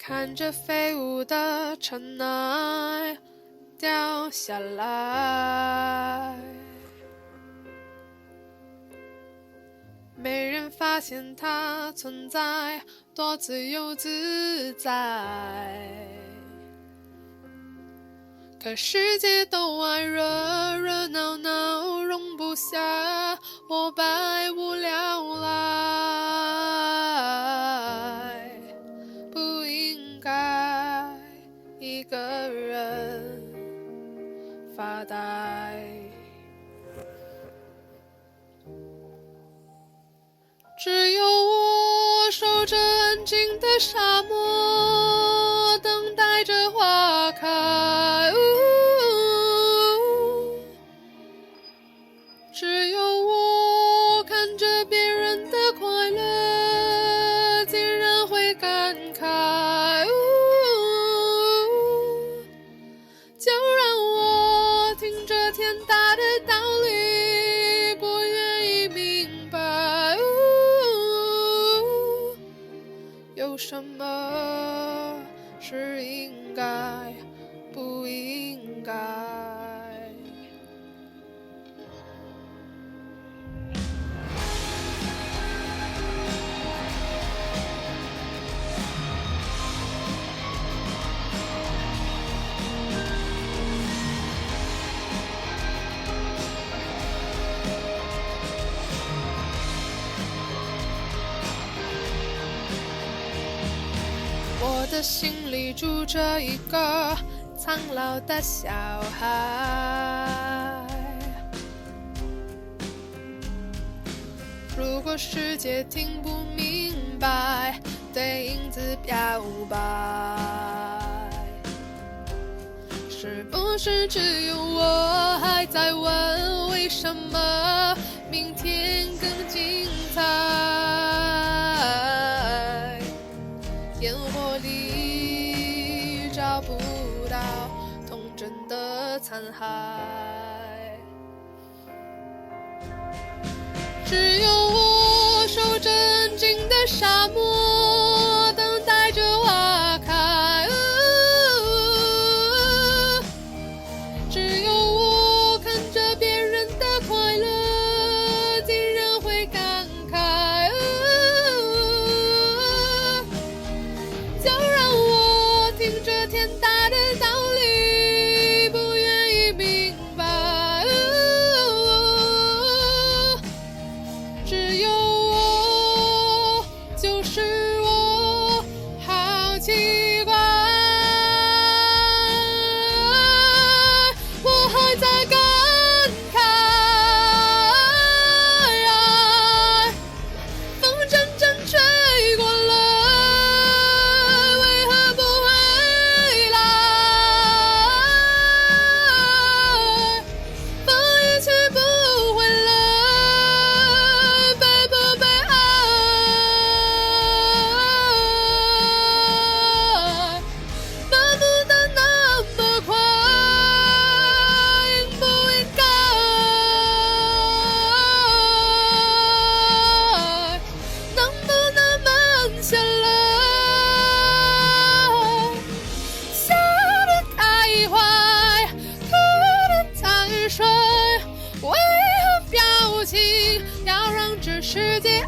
看着飞舞的尘埃掉下来，没人发现它存在，多自由自在。可世界都爱热热闹闹，容不下我百无聊赖。不应该一个人发呆，只有我守着安静的沙漠，等待着花开。只有我看着别人的快乐，竟然会感慨。就让我听着天大的道理，不愿意明白。有什么是应该不应该？我的心里住着一个苍老的小孩，如果世界听不明白，对影子表白，是不是只有我还在问，为什么明天更精彩？烟火里找不到童真的残骸，只有我守着安静的沙漠，等待着花开。只有我看着别人的快乐，竟然会感慨。就让我听着天大的道理，不愿意明白。只有我，就是我，好奇怪。我还在感慨，风阵阵吹过来，为何表情要让这世界